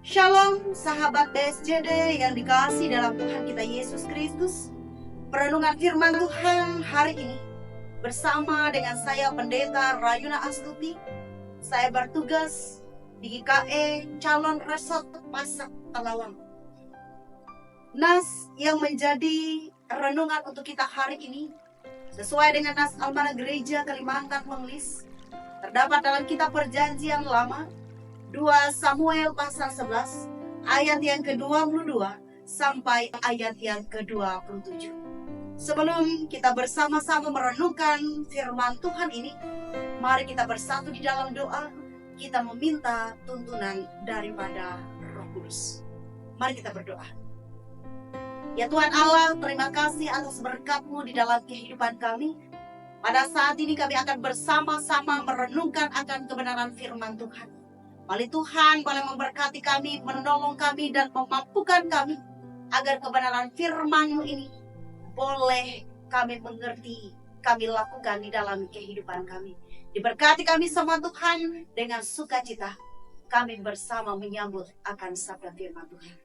Shalom sahabat BSJD yang dikasihi dalam Tuhan kita Yesus Kristus. Perenungan firman Tuhan hari ini bersama dengan saya Pendeta Rayuna Astuti. Saya bertugas di GKE Calon Resort Pasak Telawang. Nas yang menjadi renungan untuk kita hari ini sesuai dengan nas Almanak Gereja Kalimantan Penglis, terdapat dalam kitab Perjanjian Lama 2 Samuel pasal 11 ayat yang ke-22 sampai ayat yang ke-27. Sebelum kita bersama-sama merenungkan firman Tuhan ini, mari kita bersatu di dalam doa. Kita meminta tuntunan daripada Roh Kudus. Mari kita berdoa. Ya Tuhan Allah, terima kasih atas berkat-Mu di dalam kehidupan kami. Pada saat ini kami akan bersama-sama merenungkan akan kebenaran firman Tuhan. Mari Tuhan boleh memberkati kami, menolong kami, dan memampukan kami agar kebenaran firman-Mu ini boleh kami mengerti, kami lakukan di dalam kehidupan kami. Diberkati kami semua Tuhan, dengan sukacita kami bersama menyambut akan sabda firman Tuhan.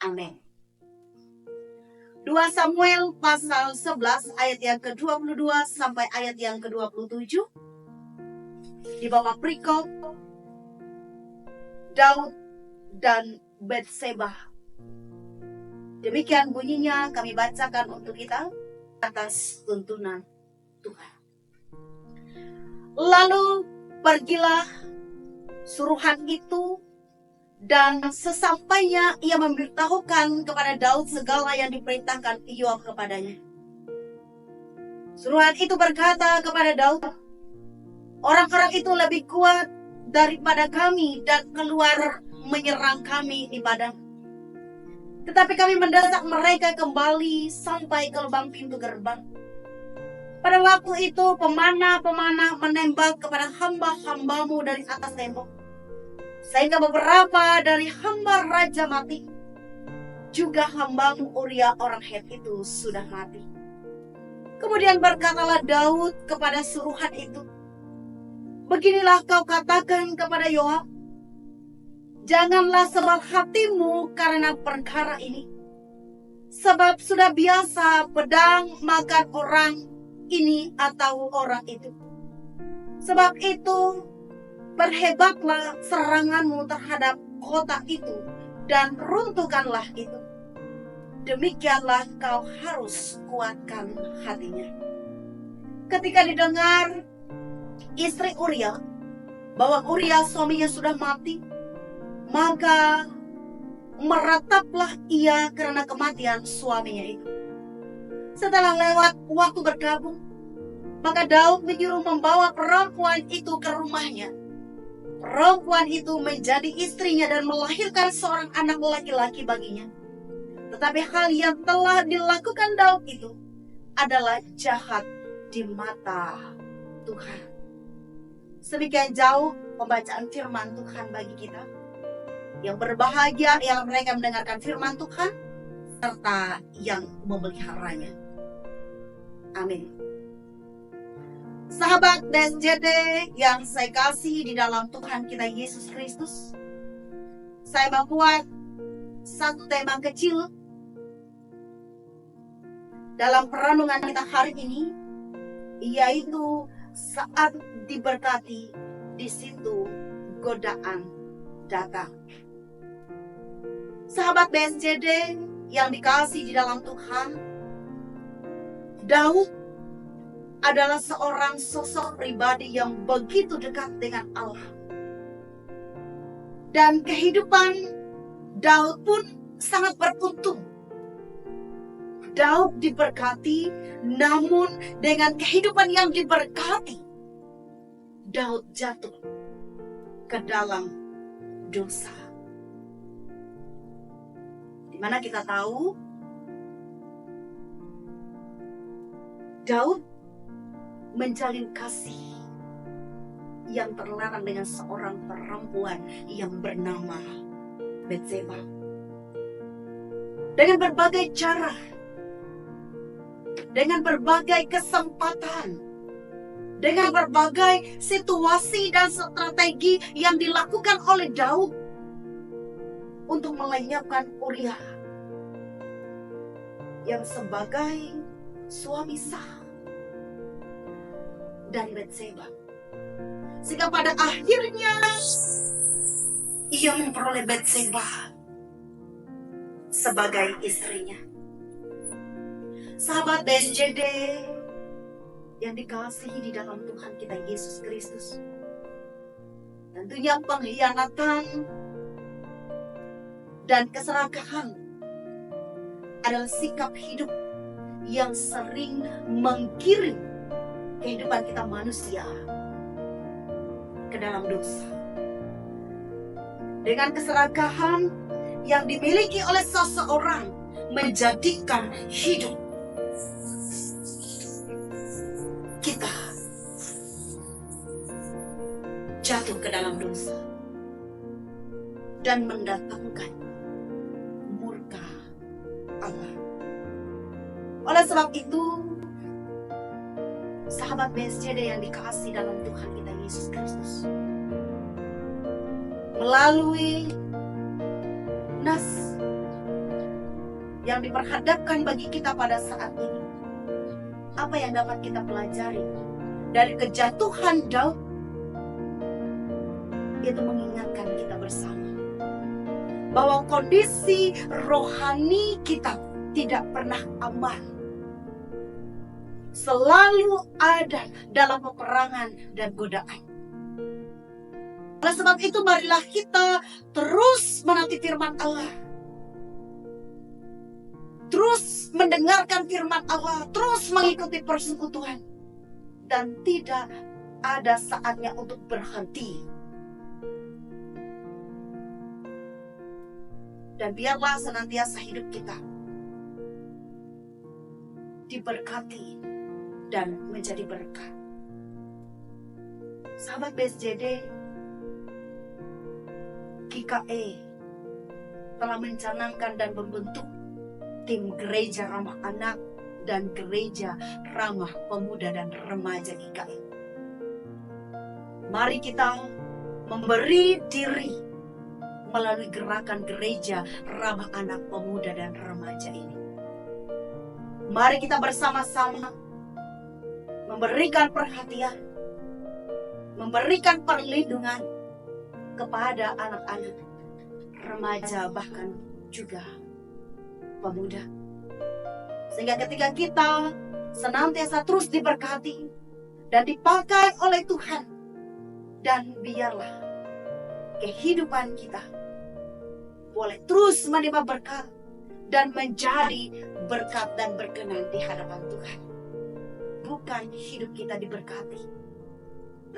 Amin. 2 Samuel pasal 11 ayat yang ke-22 sampai ayat yang ke-27. Di bawah perikop Daud dan Batseba. Demikian bunyinya, kami bacakan untuk kita atas tuntunan Tuhan. Lalu pergilah suruhan itu, dan sesampainya ia memberitahukan kepada Daud segala yang diperintahkan Yoab kepadanya. Suruhan itu berkata kepada Daud, orang-orang itu lebih kuat daripada kami dan keluar menyerang kami di padang. Tetapi kami mendesak mereka kembali sampai ke lubang pintu gerbang. Pada waktu itu pemanah-pemanah menembak kepada hamba-hambamu dari atas tembok, sehingga beberapa dari hamba raja mati. Juga hambamu Uria orang Het itu sudah mati. Kemudian berkatalah Daud kepada suruhan itu, beginilah kau katakan kepada Yoab, janganlah sebal hatimu karena perkara ini. Sebab sudah biasa pedang makan orang ini atau orang itu. Sebab itu berhebatlah seranganmu terhadap kota itu dan runtuhkanlah itu. Demikianlah kau harus kuatkan hatinya. Ketika didengar istri Uria bahwa Uria suaminya sudah mati, maka merataplah ia karena kematian suaminya itu. Setelah lewat waktu berkabung, maka Daud menyuruh membawa perempuan itu ke rumahnya. Perempuan itu menjadi istrinya dan melahirkan seorang anak laki-laki baginya. Tetapi hal yang telah dilakukan Daud itu adalah jahat di mata Tuhan. Sedemikian jauh pembacaan firman Tuhan bagi kita. Yang berbahagia ialah mereka mendengarkan firman Tuhan serta yang memeliharanya. Amin. Sahabat BSJD yang saya kasih di dalam Tuhan kita Yesus Kristus, saya membuat satu tema kecil dalam perenungan kita hari ini, yaitu saat diberkati, di situ godaan datang. Sahabat BSJD yang dikasihi di dalam Tuhan, Daud adalah seorang sosok pribadi yang begitu dekat dengan Allah. Dan kehidupan Daud pun sangat beruntung. Daud diberkati, namun dengan kehidupan yang diberkati, Daud jatuh ke dalam dosa. Di mana kita tahu Daud menjalin kasih yang terlarang dengan seorang perempuan yang bernama Batseba. Dengan berbagai cara, dengan berbagai kesempatan, dengan berbagai situasi dan strategi yang dilakukan oleh Daud, untuk melenyapkan Uria yang sebagai suami sah dari Batseba. Sehingga pada akhirnya ia memperoleh Batseba sebagai istrinya. Sahabat BSJD yang dikasihi di dalam Tuhan kita Yesus Kristus, tentunya pengkhianatan dan keserakahan adalah sikap hidup yang sering menggiring kehidupan kita manusia ke dalam dosa. Dengan keserakahan yang dimiliki oleh seseorang menjadikan hidup kita jatuh ke dalam dosa dan mendatangkan murka Allah. Oleh sebab itu, sahabat BSJD yang dikasihi dalam Tuhan kita Yesus Kristus, melalui nas yang diperhadapkan bagi kita pada saat ini, apa yang dapat kita pelajari dari kejatuhan Daud, itu mengingatkan kita bersama bahwa kondisi rohani kita tidak pernah aman, selalu ada dalam peperangan dan godaan. Oleh sebab itu, marilah kita terus menanti firman Allah, terus mendengarkan firman Allah, terus mengikuti persekutuan, dan tidak ada saatnya untuk berhenti. Dan biarlah senantiasa hidup kita diberkati dan menjadi berkat. Sahabat BSJD, GKE telah mencanangkan dan membentuk tim gereja ramah anak dan gereja ramah pemuda dan remaja GKE. Mari kita memberi diri melalui gerakan gereja ramah anak, pemuda dan remaja ini. Mari kita bersama-sama memberikan perhatian, memberikan perlindungan kepada anak-anak, remaja, bahkan juga pemuda. Sehingga ketika kita senantiasa terus diberkati dan dipakai oleh Tuhan, dan biarlah kehidupan kita boleh terus menerima berkat dan menjadi berkat dan berkenan di hadapan Tuhan. Bukan hidup kita diberkati,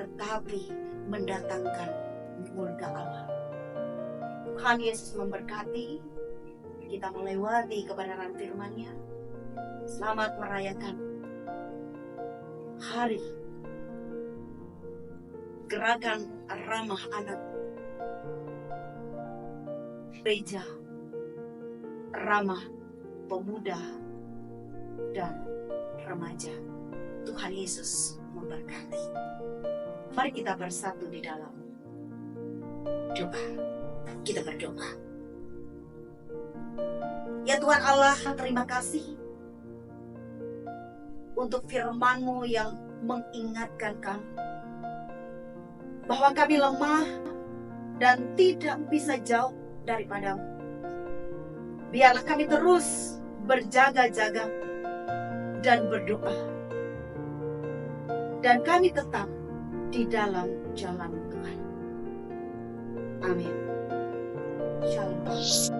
tetapi mendatangkan murka Allah. Tuhan Yesus memberkati kita melewati kebenaran firman-Nya. Selamat merayakan hari gerakan ramah anak, gereja ramah pemuda dan remaja. Tuhan Yesus memberkati. Mari kita bersatu di dalam doa. Kita berdoa. Ya Tuhan Allah, terima kasih untuk firman-Mu yang mengingatkan kami bahwa kami lemah dan tidak bisa jauh daripadamu. Biarlah kami terus berjaga-jaga dan berdoa, dan kami tetap di dalam jalan Tuhan. Amin. Shalom.